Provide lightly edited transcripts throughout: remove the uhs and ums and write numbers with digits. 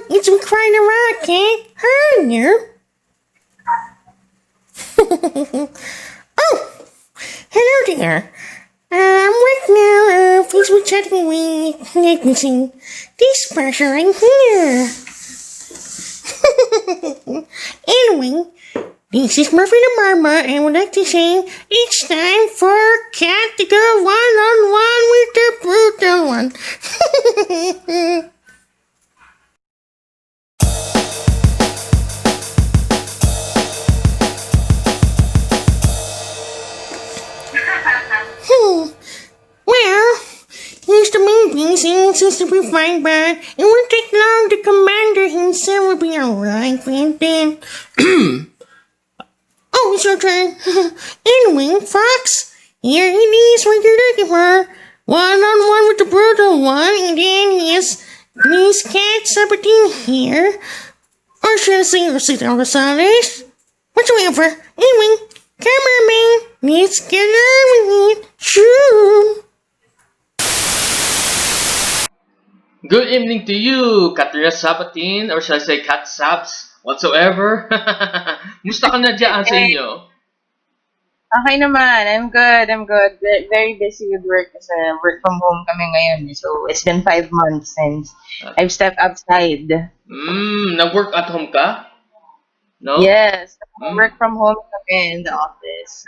it's quite a rocket. Hello. Oh, hello there. I'm right now, Facebook chatting with, let me see, this person right here. Anyway, this is Murphy the Marmot, and I would like to say it's time for Cat to go one-on-one with the brutal one. Well, here's the main thing seems to be fine, but it won't take long. The commander himself will be alright, and then... Oh, it's your turn. Anyway, Fox, here it is what you're looking for. One-on-one with the brutal one, and then yes, Miss Cat Sabatin here. Or should I say Rosita Rosales? Whatsoever. Anyway, cameraman, let's get on with it. Shoo! Good evening to you, Kathrina Sabatin, or should I say Kat Sabs, whatsoever. Musta ka na dyan sa Hey, inyo? okay naman. I'm good. I'm good. Very busy with work kasi work from home kami ngayon. So, it's been 5 months since I've stepped outside. Nag-work at home ka? No? Yes, Mm, work from home kami in the office.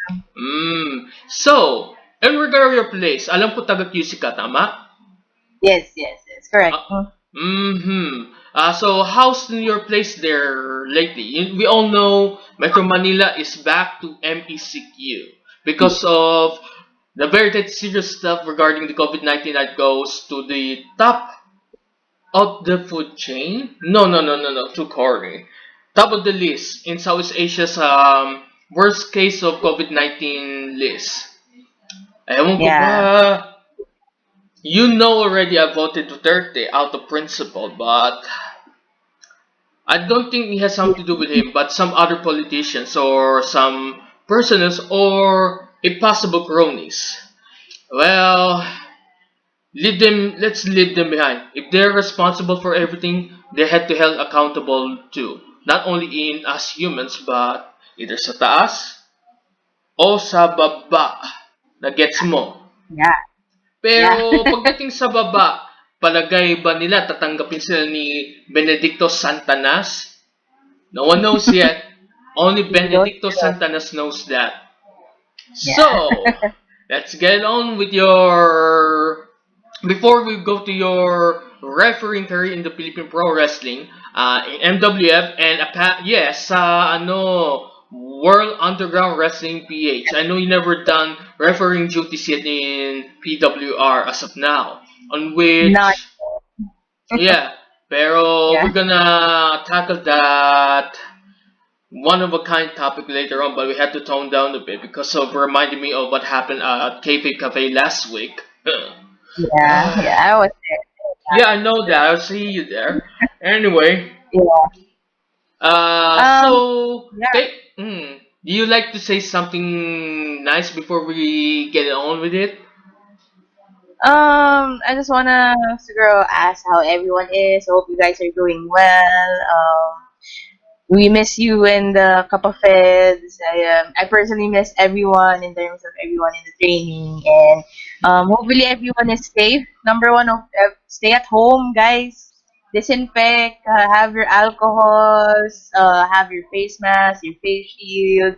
So, in regard to your place, alam ko taga-QC ka, tama? Yes, correct. So, how's your place there lately? We all know Metro Manila is back to MECQ because of the very serious stuff regarding the COVID-19 that goes to the top of the food chain. No, too corny. Top of the list in Southeast Asia's worst case of COVID-19 list. Ewan ko ba, Yeah. you know already I voted Duterte out of principle, but I don't think it has something to do with him, but some other politicians or some persons or a possible cronies. Well, let's leave them behind. If they're responsible for everything, they had to held accountable too. Not only in us humans, but either sa taas o sa baba. Na gets mo. Yeah. Yeah. Pero pagdating sa baba, palagay ba nila tatanggapin sila ni Benedicto Santanas? No one knows yet. Only We don't Benedicto know. Santanas knows that. Yeah. So, let's get on with your... Before we go to your refereeing career in the Philippine Pro Wrestling, in MWF, and yes, World Underground Wrestling PH. I know you never done refereeing duties yet in PWR as of now. On Not. which, yeah, pero Yeah. we're gonna tackle that one of a kind topic later on, but we had to tone down a bit because of reminding me of what happened at Kayfabe Cafe last week. Yeah. I was Yeah, I know that. I'll see you there. Anyway, there. Yeah. so Yeah. take. Do you like to say something nice before we get on with it? I just wanna girl ask how everyone is. Hope you guys are doing well. We miss you in the Cup of Feds. I personally miss everyone in terms of everyone in the training, and hopefully everyone is safe. Number one, stay at home, guys. Disinfect. Have your alcohols. Have your face mask, your face shield.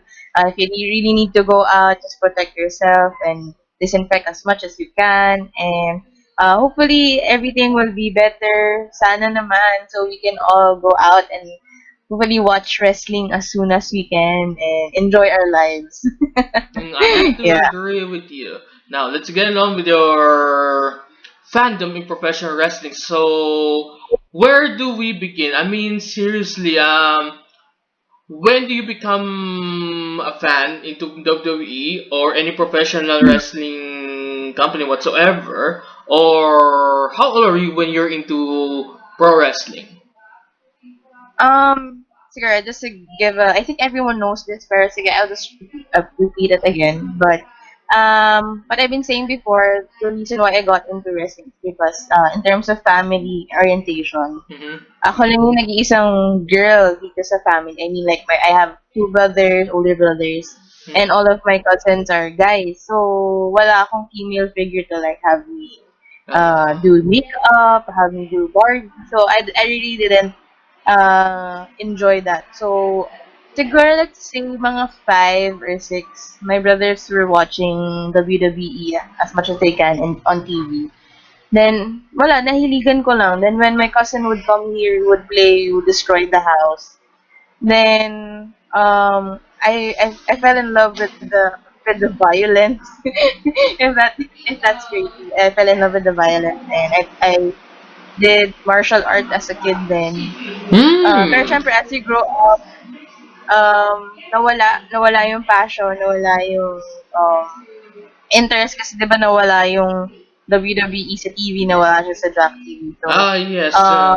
If you really need to go out, just protect yourself and disinfect as much as you can. And hopefully everything will be better. Sana naman, so we can all go out and hopefully watch wrestling as soon as we can and enjoy our lives. I have to Yeah. agree with you. Now let's get on with your fandom in professional wrestling. So where do we begin? I mean, seriously, when do you become a fan into WWE or any professional wrestling company whatsoever? Or how old are you when you're into pro wrestling? Siguro, just to give a, I think everyone knows this, pero sige, I'll just repeat it again. But But I've been saying before, the reason why I got into wrestling is because in terms of family orientation, Mm-hmm. ako lang yung nag-iisang girl dito sa family. I mean, like, I have two brothers, older brothers, and all of my cousins are guys. So, wala akong female figure to, like, have me Uh, do makeup, have me do Barbie. So, I really didn't enjoy that. So, siguro, let's say, mga 5 or 6, my brothers were watching WWE as much as they can on TV. Then, wala, nahiligan ko lang. Then, when my cousin would come here, would play, would destroy the house. Then, I fell in love with the violence. If that's crazy, I fell in love with the violence, and I did martial art as a kid. Then, pero mm. syempre, as you grow up, nawala yung passion, nawala yung interest kasi 'di ba nawala yung WWE sa TV, nawala siya sa Jack TV. So, Yes. uh,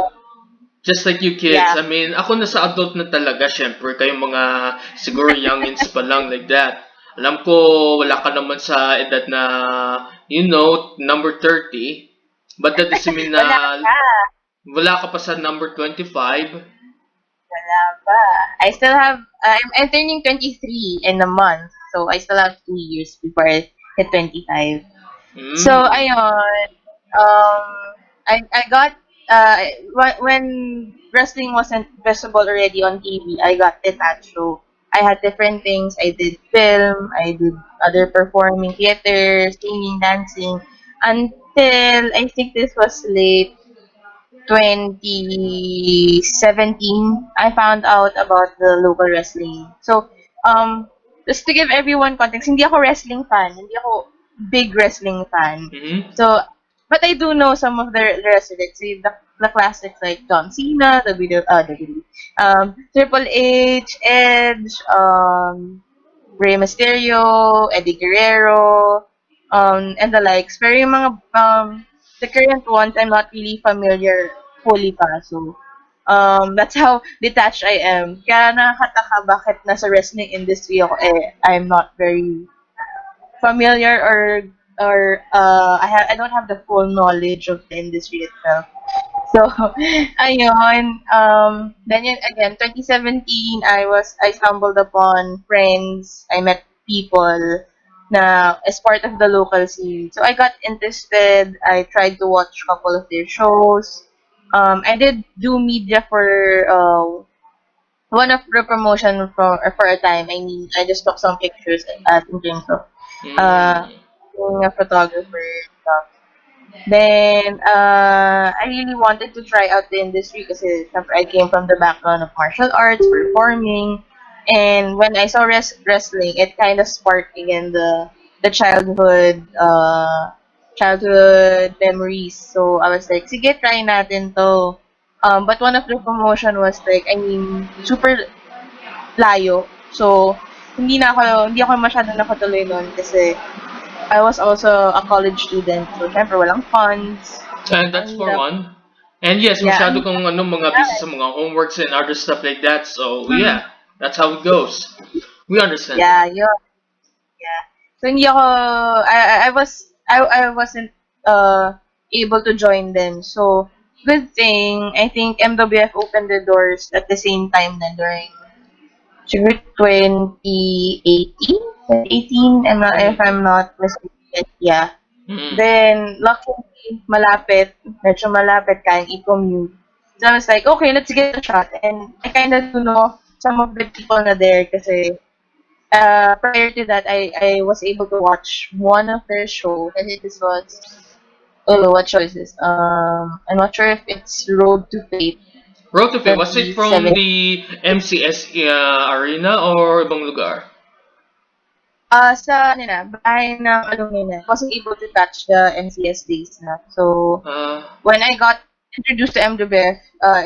Just like you kids. yeah. I mean, ako nasa adult na talaga, syempre. Kayong mga siguro youngins pa lang like that. Alam ko, wala ka naman sa edad na, number 30. But that doesn't mean Wala na pa, wala ka pa sa number 25. wala pa. I still have, I'm turning 23 in a month, so I still have 2 years before I hit 25. So, Mm. ayun, um, I got, when wrestling wasn't visible already on TV, I got detached. So, I had different things. I did film, I did other performing theater, singing, dancing, until I think this was late 2017, I found out about the local wrestling. So, just to give everyone context, hindi ako wrestling fan. Hindi ako big wrestling fan. Mm-hmm. So, but I do know some of the wrestlers. See, the classics like John Cena, Triple H, Edge, Rey Mysterio, Eddie Guerrero, and the likes. Pero yung mga, the current ones, I'm not really familiar fully pa. So, that's how detached I am. Kaya nakakataka bakit nasa wrestling industry ako, I'm not very familiar, I don't have the full knowledge of the industry itself. So, ayun, then yun, again, 2017, I stumbled upon friends, I met people na as part of the local scene. So, I got interested, I tried to watch a couple of their shows. I did do media for, one of the promotion for a time. I mean, I just took some pictures in terms of, uh, Mm. being a photographer and stuff. Then, I really wanted to try out the industry kasi syempre I came from the background of martial arts, performing, and when I saw wrestling, it kind of sparked again the childhood memories. So, I was like, sige, try natin to. But one of the promotion was like, I mean, super layo. So, hindi ako masyado nakatuloy nun kasi I was also a college student. So, syempre, walang funds. And Ang that's for hirap. one. And yes, Yeah, ang masyado hirap kang mga busy yan. sa mga homeworks and other stuff like that. So Mm. yeah, that's how it goes. We understand Yeah, that. yun. Yeah. So, hindi ako, I wasn't, able to join them. So, good thing, I think MWF opened the doors at the same time na during, siguro 2018, if I'm Mm. not mistaken. Yeah. Mm. Then, luckily, medyo malapit, kayang i-commute. So, I was like, okay, let's give it a shot. And I kind of do know some of the people na there kasi prior to that, I was able to watch one of their shows. I think this was, oh, what show is this? I'm not sure if it's Road to Fate Road to Fame, was it from 2017. the MCS arena or ibang lugar? Sa, ano na, bahay ng alumni na. Wasn't able to touch the MCS days na. So, Uh, when I got introduced to MWF,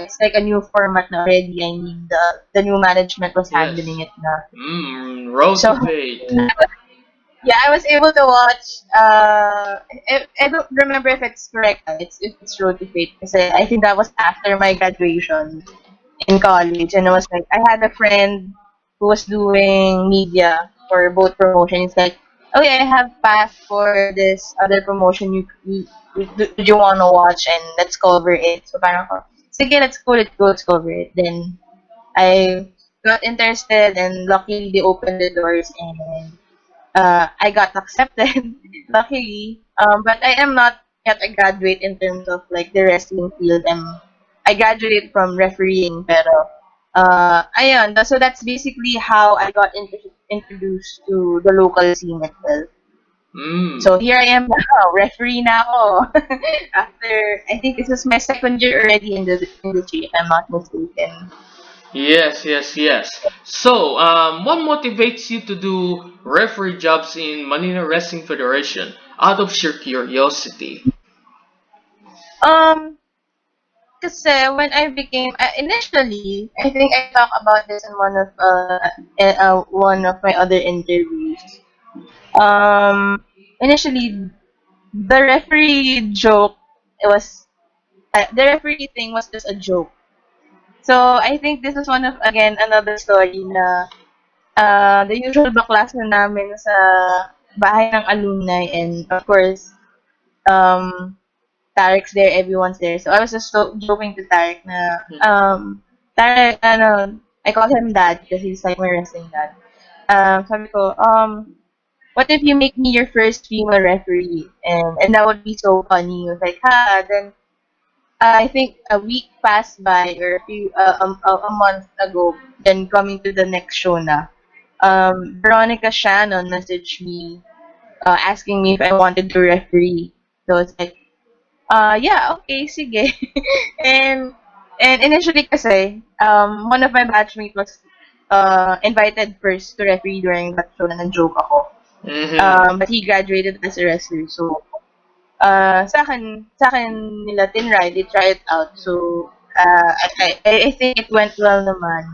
it's like a new format na already. I mean, the new management was handling yes. it na. Road So, to Fate. yeah, I was able to watch. I don't remember if it's correct. If it's Road to Fate, kasi I think that was after my graduation in college, and I was like, I had a friend who was doing media for both promotions. Like, oh yeah, I have passed for this other promotion. Do you want to watch and let's cover it? So parang ako, sige, let's cover it. Then I got interested and luckily they opened the doors and I got accepted, luckily. But I am not yet a graduate in terms of like the wrestling field. I graduated from refereeing, pero ayun. So that's basically how I got introduced to the local scene itself. Mm. So here I am now, referee na ako. After I think this is my second year already in the industry, if I'm not mistaken. Yes, yes, yes. So, what motivates you to do referee jobs in Manila Wrestling Federation out of sheer curiosity? Um, Kasi when I became initially, I think I talked about this in one of my other interviews. Initially, the referee joke it was the referee thing was just a joke. So I think this is one of again another story na the usual baklas na namin sa bahay ng alumni, and of course um Tarek's there, everyone's there. So I was just joking to Tarek na, Tarek, I call him dad because he's like my wrestling dad. Sabi ko, what if you make me your first female referee? And that would be so funny. He was like, ha, then I think a week passed by or a month ago, then coming to the next show na, Veronica Shannon messaged me asking me if I wanted to referee. So it's like, yeah, okay, sige. and and initially kasi, one of my batchmates was invited first to referee during that show na nag-joke ako. Mm-hmm. But he graduated as a wrestler. So, sa akin nila tinry, they try it out. So, I think it went well naman.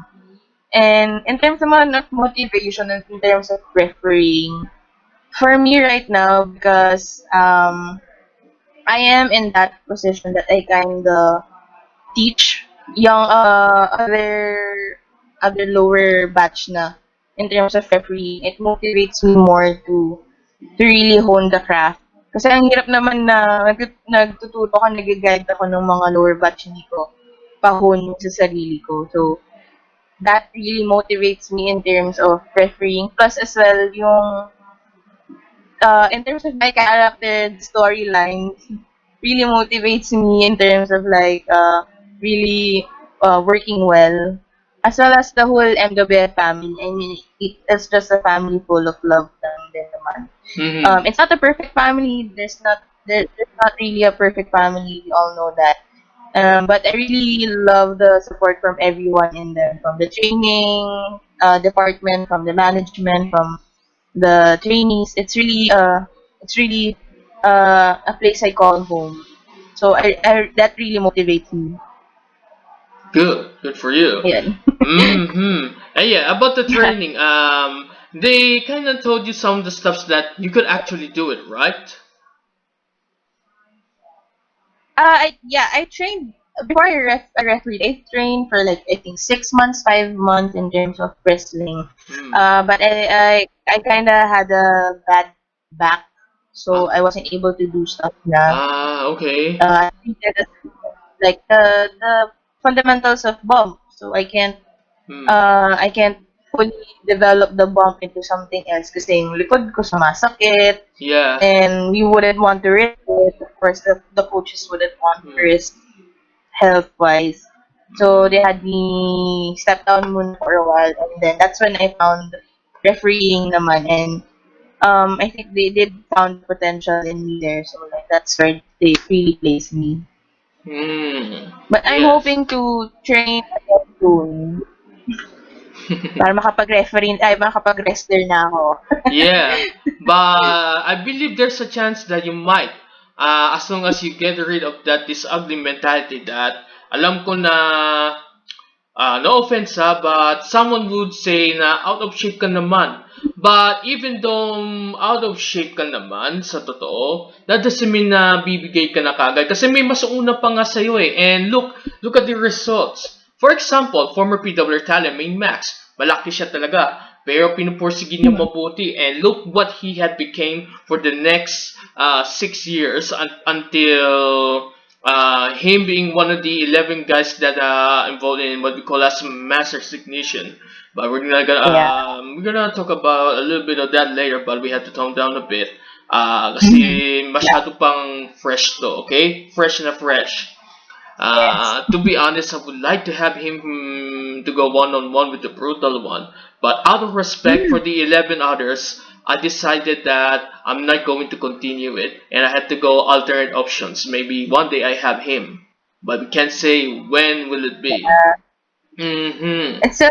And in terms naman of motivation and in terms of refereeing, for me right now, because I am in that position that I kinda teach young other lower batch na in terms of refereeing. It motivates me more to really hone the craft. Kasi ang hirap naman na nagtuturo ka, nag-guide ako ng mga lower batch, hindi ko pa-hone sa sarili ko. So, that really motivates me in terms of refereeing. Plus as well, yung in terms of my character storyline, really motivates me in terms of like really working well, as well as the whole MWF family. I mean, it's just a family full of love din naman. Mm-hmm. It's not a perfect family. There's not really a perfect family. We all know that. But I really love the support from everyone in there, from the training department, from the management, from the trainees. It's really a place I call home. So I that really motivates me. Good, good for you. Yan. Mm-hmm. And yeah, about the training, they kind of told you some of the stuff that you could actually do it, right? I trained before I refereed. I trained for like I think 6 months, 5 months in terms of wrestling. Mm. But I kind of had a bad back, so Ah, I wasn't able to do stuff na okay. treated as like the fundamentals of bump. So Hmm. I can't fully develop the bump into something else kasi yung likod ko sumasakit Yeah. and we wouldn't want to risk it. Of course, the coaches wouldn't want to Hmm. risk health-wise. So they had me step down muna for a while, and then that's when I found refereeing naman, and I think they did found potential in me there, so like that's where they really placed me. Hmm. But I'm Yes. hoping to train again soon para makapag-wrestler na ako. Yeah, but I believe there's a chance that you might, as long as you get rid of this ugly mentality that alam ko na, no offense but someone would say na out of shape ka naman. But even though out of shape ka naman, sa totoo, that doesn't mean na bibigay ka na kagad. Kasi may mas una pa nga sa'yo eh. And look at the results. For example, former PW talent, may Max. Malaki siya talaga. Pero pinupursige niya mabuti and look what he had became for the next 6 years until him being one of the 11 guys that involved in what we call as master technician. But Yeah. we're gonna talk about a little bit of that later, but we have to tone down a bit. Mhm. Kasi Yeah. masyado pang fresh to, okay? Fresh na fresh. Yes. To be honest, I would like to have him to go one on one with the brutal one, but out of respect for Mm. the 11 others, I decided that I'm not going to continue it, and I had to go alternate options. Maybe one day I have him, but we can't say when will it be. Mm-hmm. It's a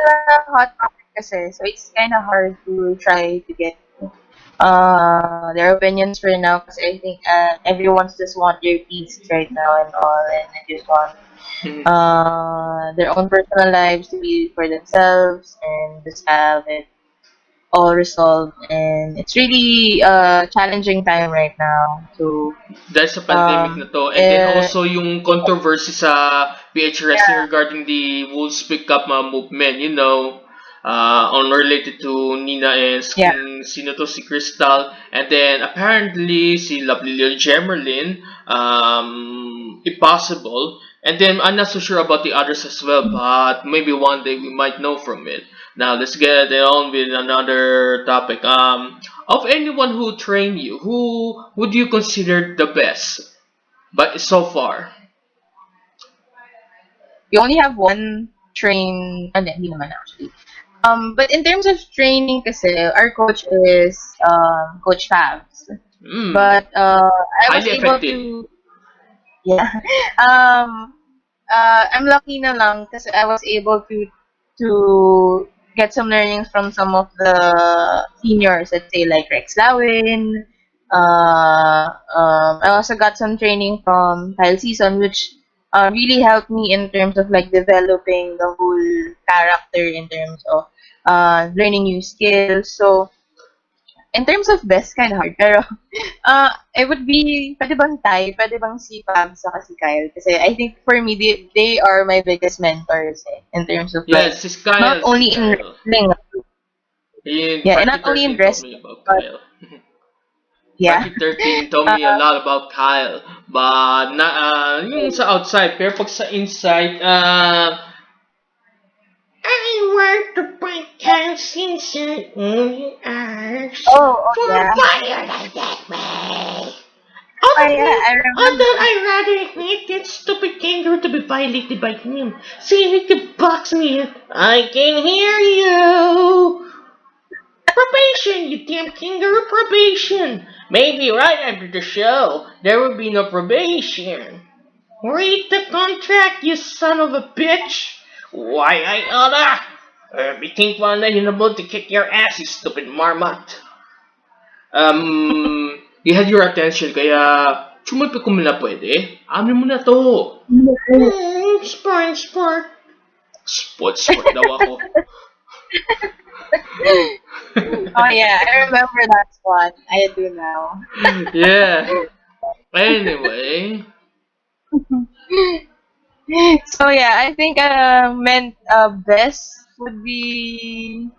hot topic kasi, so it's kind of hard to try to get their opinions for now because I think everyone's just want their peace right now and all, and they just want their own personal lives to be for themselves and just have it all resolved. And it's really a challenging time right now. So, Dahil sa pandemic na um, to. And then eh, also yung controversy sa PH Wrestling yeah, regarding the Wolves Pick Up movement, on related to Nina and yeah. sino to, si Crystal. And then apparently si Lovely Lil Gemerlin, impossible. And then I'm not so sure about the others as well, but maybe one day we might know from it. Now let's get on with another topic. Of anyone who trained you, who would you consider the best? But so far, You only have one train, hindi naman actually. But in terms of training kasi, our coach is Coach Fabs. mm, But I was highly able effective. to, yeah. Um, I'm lucky na lang kasi I was able to get some learnings from some of the seniors, let's say like Rex Lawin. I also got some training from Kyle Season, which really helped me in terms of like developing the whole character in terms of learning new skills. So in terms of best, kind of hard. Pero, it would be, pwede bang Ty, pwede bang si Pam, saka si Kyle? Kasi I think for me, they are my biggest mentors in terms of like, Yes, sis not Kyle, sis only in Kyle. wrestling, In yeah, and not only in 5K13 told wrestling, me about but Kyle. yeah. 5K13 told Uh, me a lot about Kyle. But yung sa outside, pero pag sa inside, I want to break Kelsey's only eyes oh, for a yeah. fire like that way. Oh, yeah, I Although remember. I rather hate that stupid kangaroo to be violated by him, saying he could box me. I can hear you. Probation, you damn kangaroo, probation. Maybe right after the show, there will be no probation. Read the contract, you son of a bitch. Why I oughta. Think pa na yun about to kick your ass, you stupid marmot. You had your attention, kaya sumulpi ko muna pwede. Amin mo na to. Sport. Sport daw ako. Oh, yeah, I remember that spot. I do now. Yeah. Anyway. So, yeah, I think best would be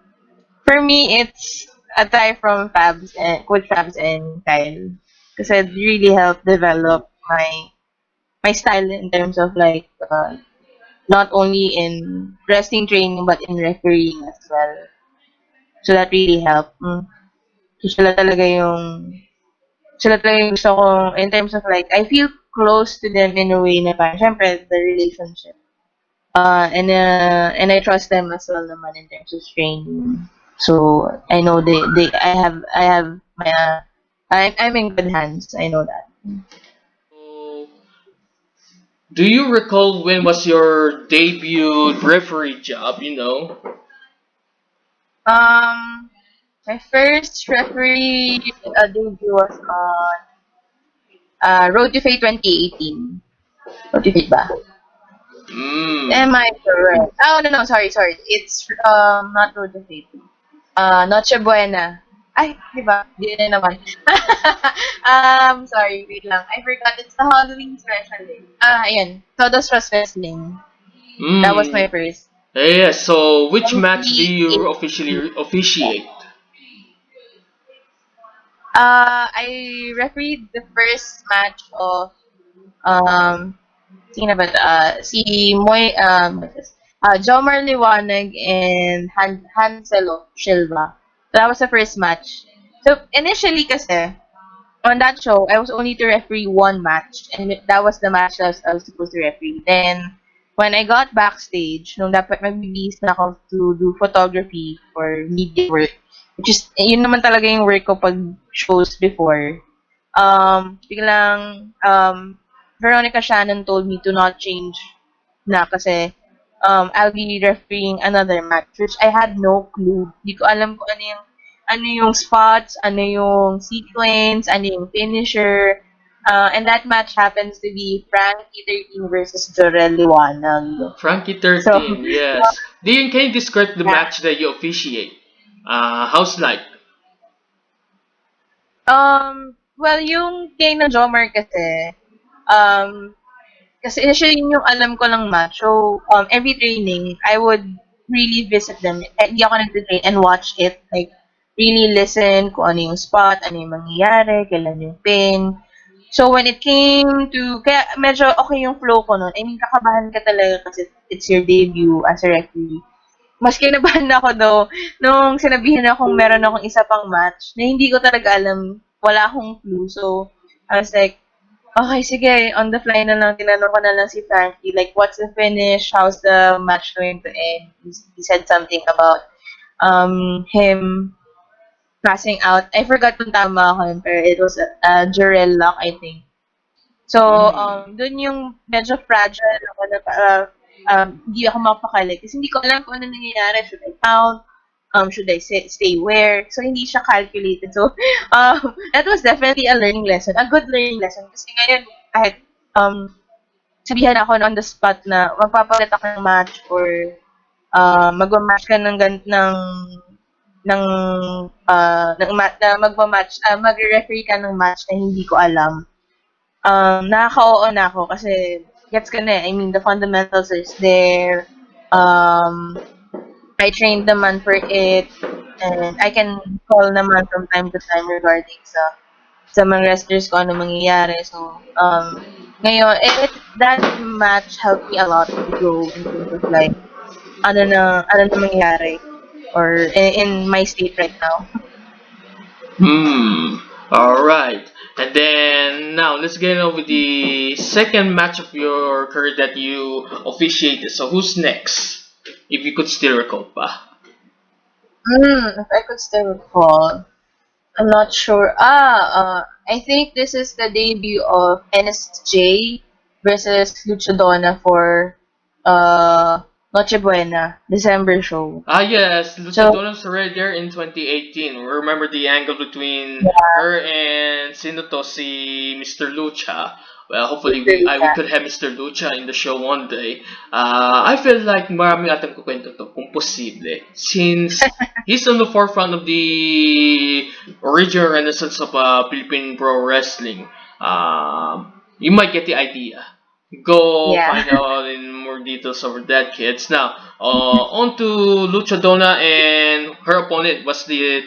for me, it's a tie from Fabs and Coach Fabs and Kyle, because it really helped develop my style in terms of like not only in wrestling training but in refereeing as well. So that really helped. So sila talaga yung gusto ko in terms of like I feel close to them in a way na parang syempre the relationship. And I trust them as well naman in terms of training. So I know I have my I'm in good hands. I know that. So, do you recall when was your debut referee job, Um, my first referee debut was on Road to Fate 2018. Road to Fate ba? Mm. Am I correct? Oh no, sorry. It's not Road to Fate. Noche Buena. Ay, di ba? Di na naman. Sorry, wait lang. I forgot. It's the Halloween special eh. Ayan. Todos was Wrestling. That was my Mm. first. Yeah, so which match do you 2018. officially officiate? I refereed the first match of um sino ba to? Si Moy Jomar Liwanag and Hanselo Silva. So that was the first match. So initially kasi on that show, I was only to referee one match, and that was the match that I was supposed to referee. Then, when I got backstage, nung dapat mag-release na ako to do photography for media work, which is, yun naman talaga yung work ko pag shows before, biglang, Veronica Shannon told me to not change na kasi I'll be refereeing another match, which I had no clue. Hindi ko alam kung ano yung spots, ano yung sequence, ano yung finisher. And that match happens to be Frankie 13 versus Jorel Liwanag. Frankie So, 13, yes. Can you describe the yeah. match that you officiate? How's like? Well, yung kay na Jomar um, kasi initially yun yung alam ko lang match. So, every training, I would really visit them. Hindi ako nag-train and watch it. Like, really listen kung ano yung spot, ano yung mangyayari, kailan yung pin. So, when it came to, kaya medyo okay yung flow ko nun. I mean, kakabahan ka talaga kasi it's your debut as a referee. Mas kinabahan ako though, nung sinabihan akong meron akong isa pang match na hindi ko talaga alam, wala akong clue. So, I was like, okay, sige, on the fly na lang, tinanong ko na lang si Frankie, like, what's the finish? How's the match going to end? He said something about him passing out. I forgot kung tama ako yun, pero it was a Jarell lock, I think. So, Mm. dun yung medyo fragile ako na hindi ako mapakali. Kasi hindi ko alam kung ano nangyayari. Should I count? Should I stay where? So, hindi siya calculated. So, that was definitely a learning lesson. A good learning lesson. Kasi ngayon, kahit sabihan ako on the spot na magpapalit ako ng match or magma-match ka ng magre-referee ka ng match na hindi ko alam. Nakaka-oo na ako kasi gets ka na eh. I mean, the fundamentals is there. I trained naman for it. And I can call naman from time to time regarding sa mga wrestlers ko ano mangyayari. So, ngayon, that match helped me a lot to grow in terms of like, ano na mangyayari or in my state right now. Hmm. All right. And then now let's get on with the second match of your career that you officiated. So who's next? If you could still recall pa. If I could still recall, I'm not sure. I think this is the debut of NSJ versus Luchadona for Noche Buena, December show. Ah yes, So, Luchadona's already there in 2018. Remember the angle between yeah, her and sino to si Mr. Lucha. Well, hopefully Mr. we Lucha. could have Mr. Lucha in the show one day. I feel like marami atang kukwento to kung posible. Since he's on the forefront of the original renaissance of Philippine pro wrestling, you might get the idea. Go Yeah. find out in more details over that, kids. Now, on to Lucha Donna and her opponent was the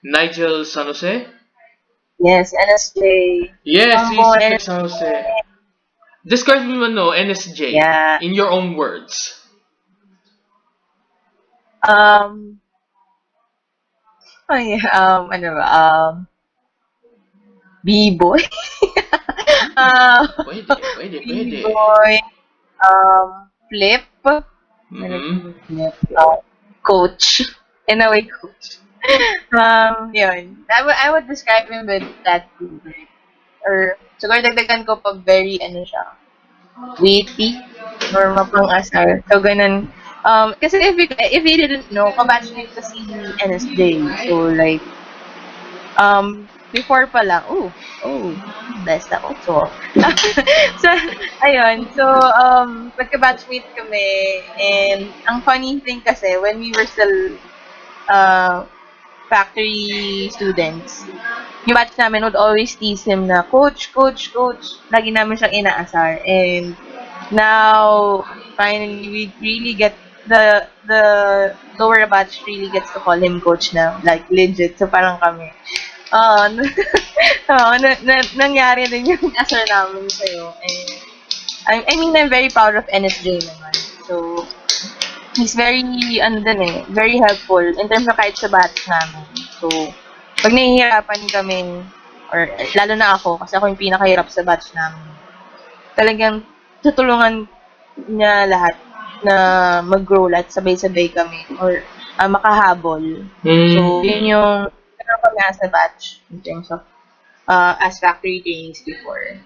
Nigel San Jose. Yes, NSJ. Yes, he's Humble Mr. and San Jose. Describe me no NSJ yeah. in your own words. Um, oh yeah, ano ba, B-boy. uh, Pwede, pwede, pwede. B-boy, flip. Ano Mm-hmm. flip? Coach. In a way, coach. Yun. I would describe him with that too. Or, siguro dagdagan ko pa very, ano siya, witty or mapang-asar. So, ganun. Kasi if you didn't know, kabatchmate ko si NSJ. So, like, before pa lang, best ako. So, so, ayun. So, magka-batchmate kami. And, ang funny thing kasi, when we were still, factory students, yung batch namin would always tease him na, Coach, Coach, Coach. Lagi namin siyang inaasar. And now, finally, we really get the lower batch really gets to call him coach now, like legit. So parang kami. Oo, nangyari din yung asar namin sa'yo. And I mean, I'm very proud of NSJ naman. So, he's very, ano din eh, very helpful in terms of kahit sa batch namin. So, pag nahihirapan kami, or lalo na ako, kasi ako yung pinakahirap sa batch namin, talagang tutulungan niya lahat na mag-grow lahat sabay-sabay kami or makahabol. So, yun Mm. yung ano kami as a batch in terms of as factory trainings before.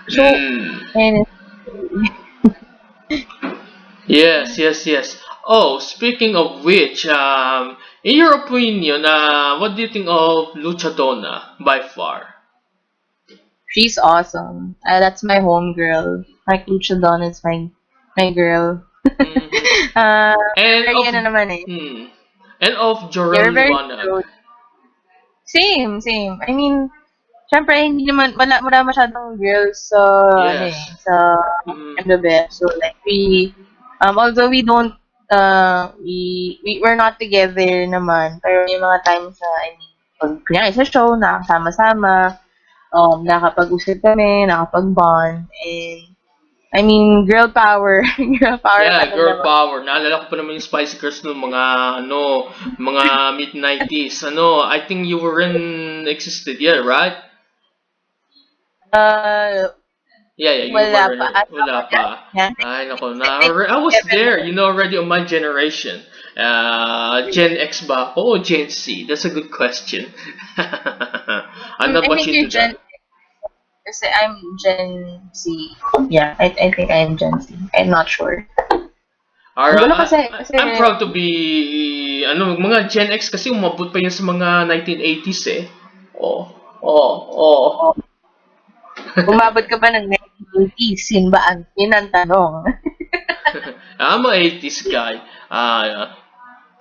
So, Mm. and Yes, yes, yes. Oh, speaking of which, in your opinion, what do you think of Luchadona by far? she's awesome. That's my home girl. Like Lucha Dawn is my girl. Hmm. uh, And very of ano naman eh. hmm, and of They're Joral very Liwanag. close. Same, same. I mean, syempre hindi naman wala masyadong girls sa ano eh, Yes. sa Mm, MWF. So like although we don't we're not together naman, pero may mga times na I mean, pag kunyari sa show nakasama-sama, nakapag-usap kami, nakapag-bond, and I mean, girl power, girl power pa yeah, rin girl naman. power. Naalala ko pa naman yung Spice Girls no, mga mid-90s. I think you were in existed, yeah, right? Uh, Yeah, yeah, you wala were in pa. it. Wala pa. Yan. Ay, nako, I was 1997 there, na. already on my generation. Gen X ba ako o Gen Z? That's a good question. I'm not I much think you're into Gen that. kasi I'm Gen Z. Yeah, I think I'm Gen Z. I'm not sure. Ang gulo kasi I'm proud to be, mga Gen X kasi umabot pa yan sa mga 1980s eh. Oh, oh, oh. umabot ka ba ng 1980s? Yun ang tanong. I'm a 80s guy.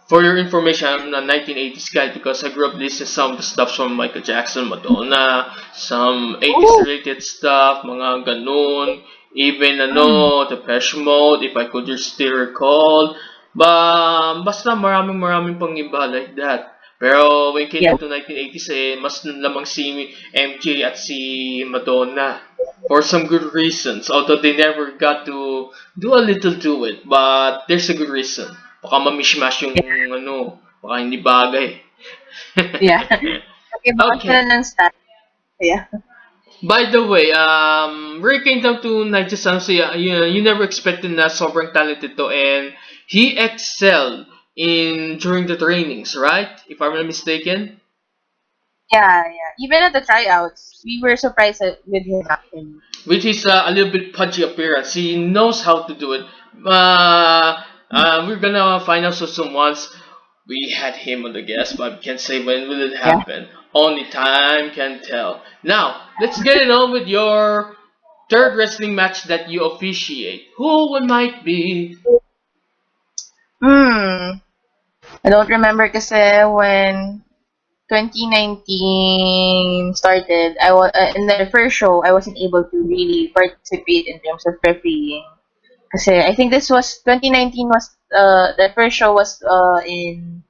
For your information, I'm a 1980s guy because I grew up listening to some of the stuff from Michael Jackson, Madonna, some 80s Oh, related stuff, mga ganun. Even mm, Depeche Mode, if I could just still recall. Basta maraming pang iba like that. Pero when it came yeah, to 1980s, mas lamang si MJ at si Madonna. For some good reasons, although they never got to do a little to it, but there's a good reason. Baka mamishmash yung yeah, baka hindi bagay. yeah. Okay, baka sila Okay. ng style. Yeah. By the way, where it came down to Nigel so you never expected na sobrang talented to and he excelled in during the trainings, right? If I'm not mistaken. Yeah, yeah. Even at the tryouts, we were surprised with him actually. With his a little bit pudgy appearance. He knows how to do it. Uh, we're gonna find out so soon once we had him on the guest, but we can't say when will it Yeah. happen. Only time can tell. Now, let's get it on with your third wrestling match that you officiate. Who it might be? Hmm. I don't remember kasi when 2019 started, in the first show, I wasn't able to really participate in terms of refereeing. Kasi I think this was 2019 was the first show was in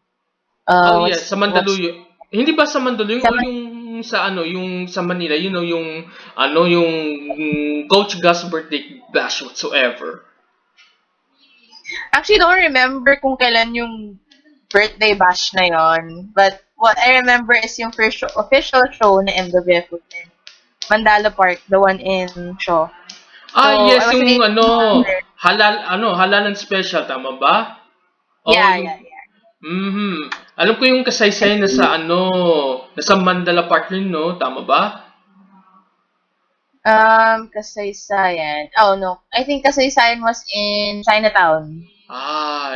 Oh yeah, sa what's Mandaluyong. Hindi ba sa Mandaluyong o seven, yung yung sa Manila, yung Coach Gus birthday bash whatsoever. actually don't remember kung kailan yung birthday bash na yon. But what I remember is yung first show, official show na MWF was in Mandala Park, the one in Shaw. So I Yes, wasn't yung able to go there. halalan special, tama ba? Oh, Yeah, yung yeah, yeah. Alam ko yung kasaysayan na sa nasa Mandala Park rin, no? Tama ba? Kasaysayan. Oh no, I think Kasaysayan was in Chinatown.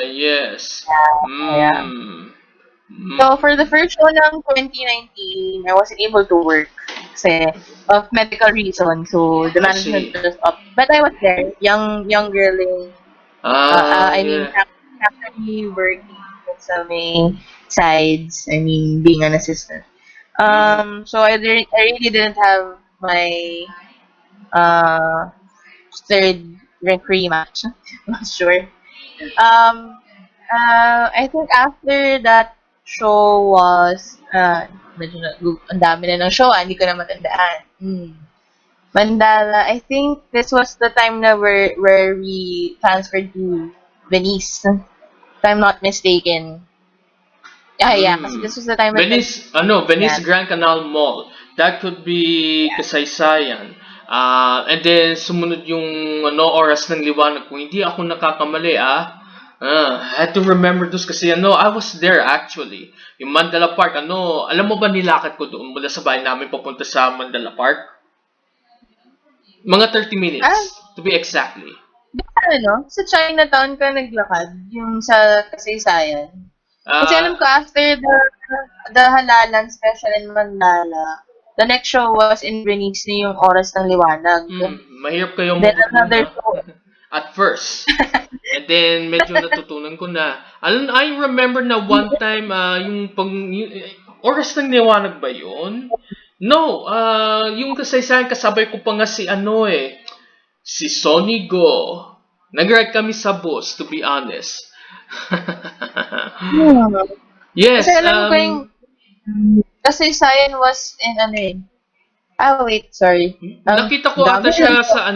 Yes. Yeah. Mm. Mm. So for the first show ng 2019, I wasn't able to work kasi of medical reasons. So the I management see. was up. But I was there, young girl in, I mean, Yeah. actually working in sa may sides. I mean, being an assistant. Mm. So I really didn't have my uh third referee match. Not sure. Um, I think after that show was, medyo ang dami na ng show, hindi ko na matandaan. Mandala, I think this was the time na where we transferred to Venice, if I'm not mistaken. Yeah, kasi Mm. this was the time that Venice yeah. Grand Canal Mall. That could be kasaysayan. And then sumunod yung oras ng liwanag kung hindi ako nakakamali I had to remember this kasi I was there actually. Yung Mandala Park, alam mo ba nilakad ko doon mula sa bahay namin papunta sa Mandala Park? Mga 30 Ah, minutes to be exactly. di ba sa Chinatown ka naglakad, yung sa kasaysayan. Kasi alam Ah, ko after the Halalan special in Mandala, the next show was in Venice na yung Oras ng Liwanag. Mahirap kayo Then umabot nun another show. at first. And then medyo natutunan ko na. I remember na one time oras ng liwanag ba 'yun? No, yung kasaysayan kasabay ko pa nga si Sonny Go. Nag-ride kami sa bus to be honest. Hmm. Kasi Yes, alam ko yung kasaysayan was in ano eh. Ah, wait, sorry. nakita ko ata Dami na siya show. sa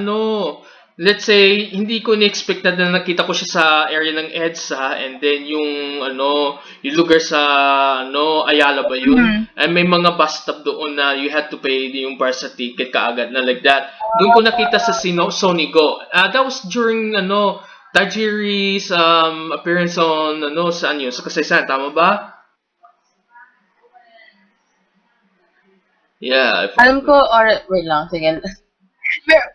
let's say, hindi ko ni-expected na nakita ko siya sa area ng EDSA and then yung lugar sa Ayala ba yun? Mhm. And may mga bus stop doon na you had to pay yung para sa ticket kaagad na like that. Doon ko nakita sa Sony Go. That was during Tajiri's appearance on saan yun? Sa Kasaysayan, tama ba? Yeah, Alam ko, or wait lang, sige.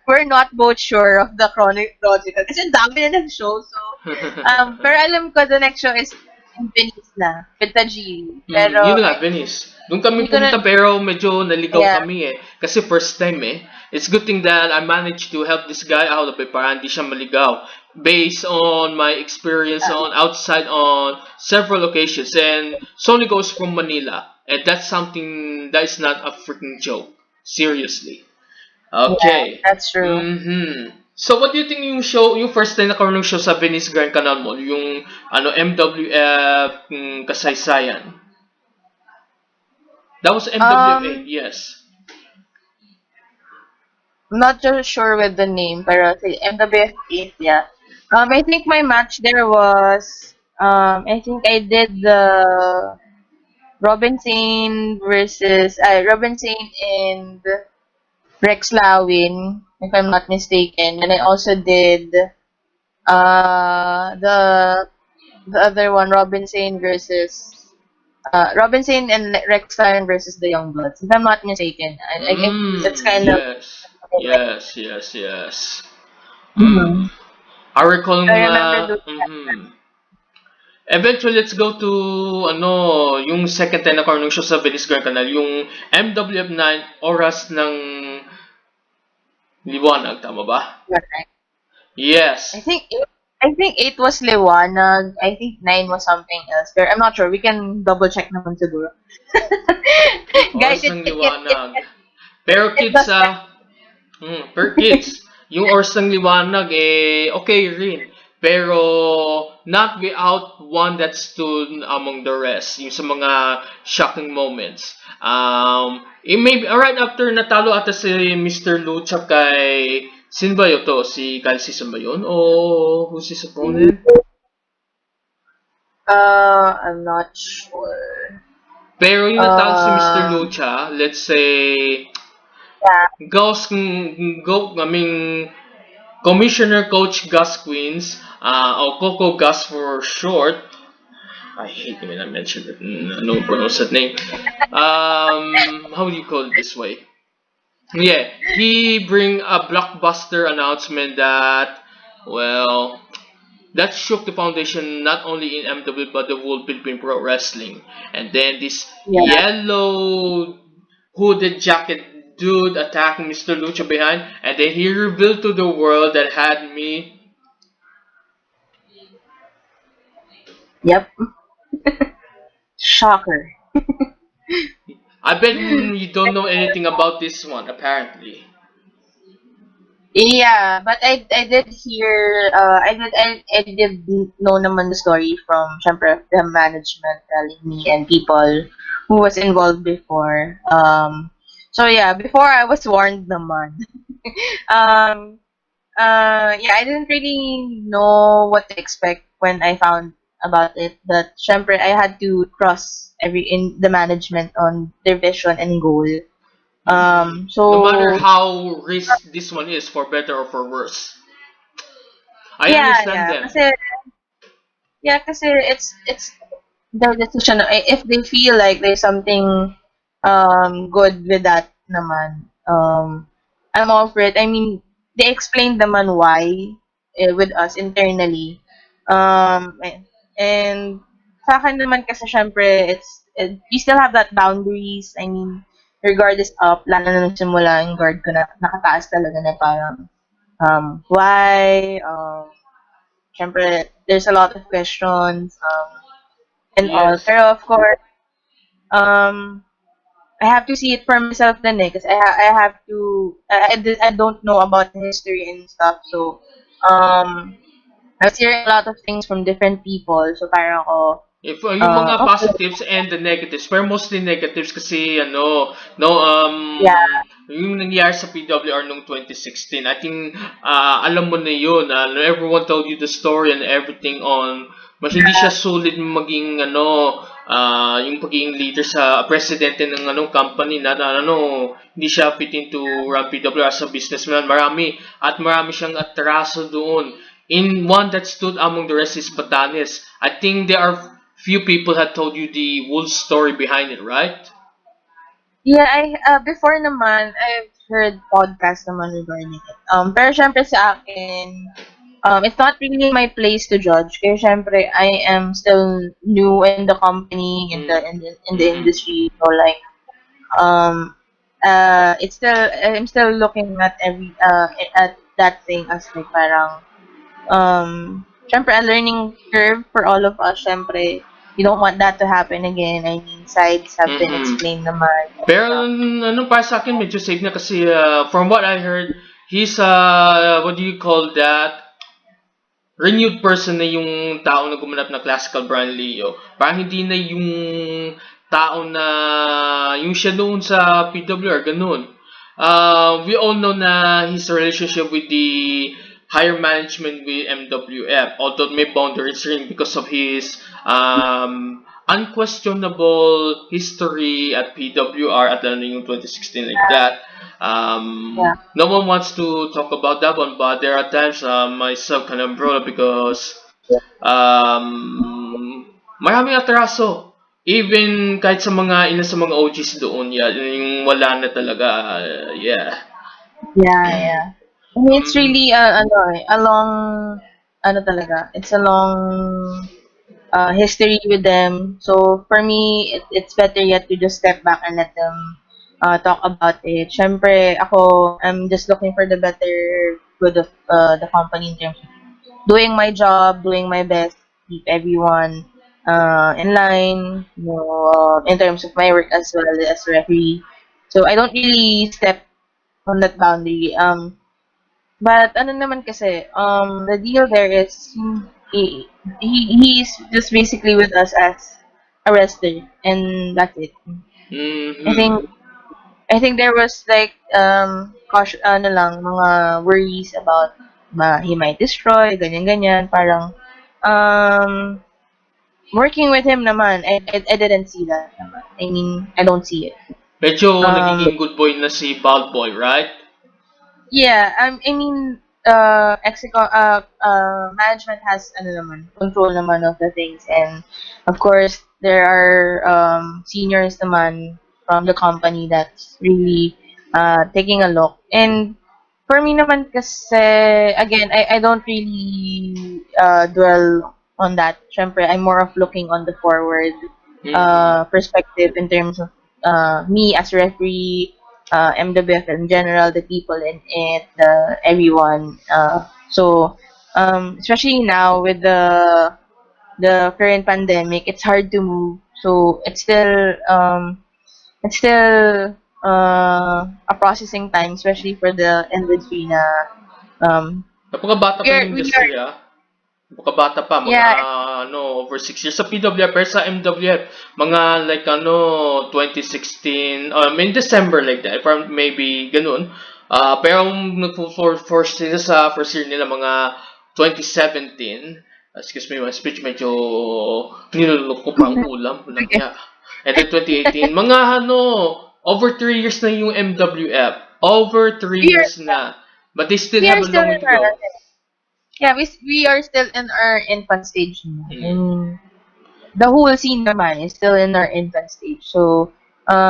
We're not both sure of the chronological kasi ang dami na ng show. So, pero alam ko the next show is in Venice na, with Tajiri. Yun Pero, nga, Venice. Doon kami hindi ko na, pumunta pero medyo naligaw yeah, kami eh. Kasi first time eh. It's good thing that I managed to help this guy out of it para hindi siya maligaw. Based on my experience on outside on several occasions. And Sony goes from Manila. And that's something that is not a freaking joke. Seriously. yeah, Okay. that's true. So what do you think yung first time na karoon ng show sa Venice Grand Canal Mall, yung MWF kasaysayan? That was MWA, Um, yes. I'm not just sure with the name, pero say MWF8, yeah. I think my match there was, I think I did the Robin Sane and Rex Lawin, if I'm not mistaken. And I also did the other one, Robin Sane and Rex Lawin versus the Youngbloods, if I'm not mistaken. I that's kind of Yes. Yes, yes, yes. Hmm. Mhm. I recall I nga, remember doing Eventually, let's go to, yung second time na karoon ng show sa Venice Grand Canal, yung MWF9, Oras ng Liwanag, tama ba? that, right? I Yes. think eight, I think 8 was Liwanag. I think 9 was something else. But I'm not sure. We can double check naman siguro. Guys, Oras ng Liwanag. Pero it kids, does that. per kids, yung Oras ng Liwanag, okay rin. Pero, not without one that stood among the rest. Yung sa mga shocking moments. Maybe, right after natalo ata si Mr. Lucha kay, sino ba yun to? Si Kyle Season ba yun? O who's his opponent? I'm not sure. Pero yung natalo si Mr. Um, Lucha, let's say, yeah. I mean, Commissioner Coach Gus Queens, or Coco Gus for short. I hate when I mention it. No pronounce that name. How do you call it this way? Yeah, he bring a blockbuster announcement that, well, that shook the foundation not only in MW but the whole Philippine Pro Wrestling. And then this Yeah. yellow hooded jacket dude attacking Mr. Lucha behind, and then he revealed to the world that had me. Yep. Shocker. I bet you don't know anything about this one, apparently. Yeah, but I did hear I did know naman the story from syempre the management telling me and people who was involved before. So yeah, before I was warned naman. um yeah, I didn't really know what to expect when I found about it. But syempre I had to trust every in the management on their vision and goal. No matter So how risk this one is, for better or for worse. I yeah, understand yeah. them. Kasi it's their decision. If they feel like there's something good with that naman, I'm all for it. I mean, they explained naman why with us internally. And sa akin naman kasi syempre, you still have that boundaries. I mean, your guard is up, lalo na nung simula, yung guard ko na nakataas talaga na parang, why, syempre, there's a lot of questions, and all. Yes. Pero of course, um, I have to see it for myself then eh, kasi I have to, I don't know about the history and stuff, so, I was hearing a lot of things from different people, so parang ako, If yung mga okay, positives and the negatives, pero mostly negatives kasi ano, no yeah, yung nangyari sa PWR noong 2016, I think alam mo na yun, everyone told you the story and everything on mas hindi siya sulit maging ano yung pagiging leader sa presidente ng anong company na ano hindi siya fit into run PWR as a businessman. Marami siyang atraso doon. In one that stood among the rest is Batanes. I think there are few people had told you the whole story behind it, right? yeah, before naman, I've heard podcast naman regarding it. Pero syempre sa akin, it's not really my place to judge. Kaya syempre, I am still new in the company, Mm. in the Mm-hmm. industry. So like, um, I'm still looking at at that thing as like parang, syempre a learning curve for all of us. Syempre, you don't want that to happen again. I mean, sides have been Mm-hmm. explained naman and Pero stuff. ano para sa akin medyo safe na kasi from what I heard, he's what do you call that? Renewed person na yung tao na gumanap na classical Brian Leo. Parang hindi na yung tao na yung siya noon sa PWR, ganun. We all know na his relationship with the higher management with MWF, although may boundaries rin because of his unquestionable history at PWR at ano yung 2016 like that. Yeah. No one wants to talk about that one, but there are times myself kind of brought up because maraming atraso. Even kahit sa mga ilan sa mga OGs doon, yeah, yung wala na talaga, yeah. Yeah, yeah. I mean, it's Mhm. really a long ano talaga. It's a long history with them. So for me, it's better yet to just step back and let them talk about it. Syempre, ako, I'm just looking for the better good of the company in terms of doing my job, doing my best, keep everyone in line, in terms of my work as well as referee. So I don't really step on that boundary. But ano naman kasi, the deal there is he's just basically with us as a wrestler, and that's it. I think Mhm. I think there was like caution, ano lang, mga worries about he might destroy, ganyan ganyan, parang working with him naman, I didn't see that naman. I mean, I don't see it. Medyo Um, nagiging good boy na si Bald Boy, right? Yeah, I mean, management has ano naman, control naman of the things, and of course there are seniors naman from the company that's really taking a look. And for me naman kasi, again, I don't really dwell on that. Syempre, I'm more of looking on the forward Mhm. perspective in terms of me as referee, MWF in general, the people in it, everyone. Especially now with the current pandemic, it's hard to move. So it's still a processing time, especially for the industry na. Um, Napakabata we pa are ng we are industry, ah. Napakabata pa, mga yeah, over 6 years sa PWF, pero sa MWF, mga like 2016, in December like that, or maybe ganun. Pero ang nag-force sila sa first year nila, mga 2017, excuse me, my speech medyo nilulok ko pa ang ulam, walang okay. hiya. And then 2018, mga over 3 years na yung MWF. Over 3 We are years na. But they still we have are a still long way in to our go. yeah, we are still in our infant stage naman. I Mm. mean, the whole scene naman is still in our infant stage. So,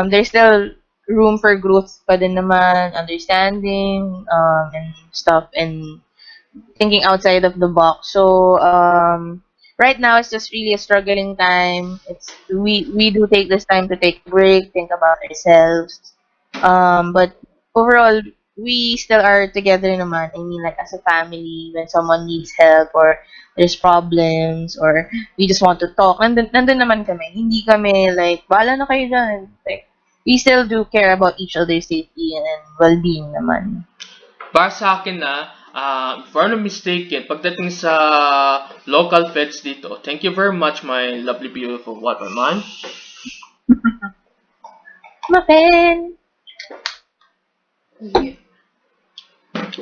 there's still room for growth pa din naman, understanding, and stuff, and thinking outside of the box. So, right now it's just really a struggling time. We do take this time to take a break, think about ourselves. But overall, we still are together naman. I mean, like as a family, when someone needs help or there's problems or we just want to talk, nandun naman kami. Hindi kami like, bahala na kayo dyan. Like, we still do care about each other's safety and well-being naman. Para sa akin na, if I'm not mistaken, pagdating sa local feds dito, thank you very much, my lovely, beautiful waterman. Muffin!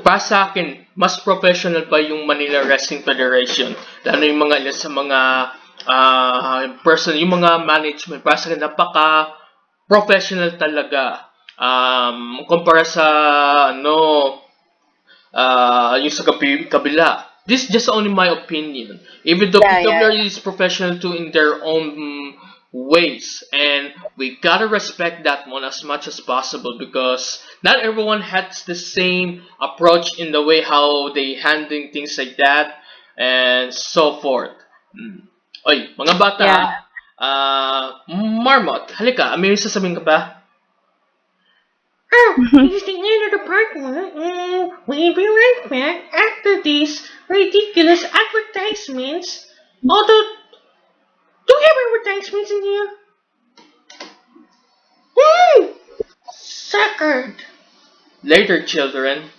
Para sa akin, mas professional pa yung Manila Wrestling Federation. Lalo yung mga ilan sa mga person, yung mga management. Para sa akin, napaka professional talaga. Kumpara sa yung sa kabila. This is just only my opinion. Even though Yeah, yeah, PWR is professional too in their own ways, and we gotta respect that one as much as possible because not everyone has the same approach in the way how they handling things like that and so forth. Mm. Oy, mga bata yeah. ha. Marmot, halika, may sasabihin ka pa? Oh, this is the end of the part one. We'll be right back after these ridiculous advertisements. Although, do we have advertisements in here? Woo! Suckered. Later, children.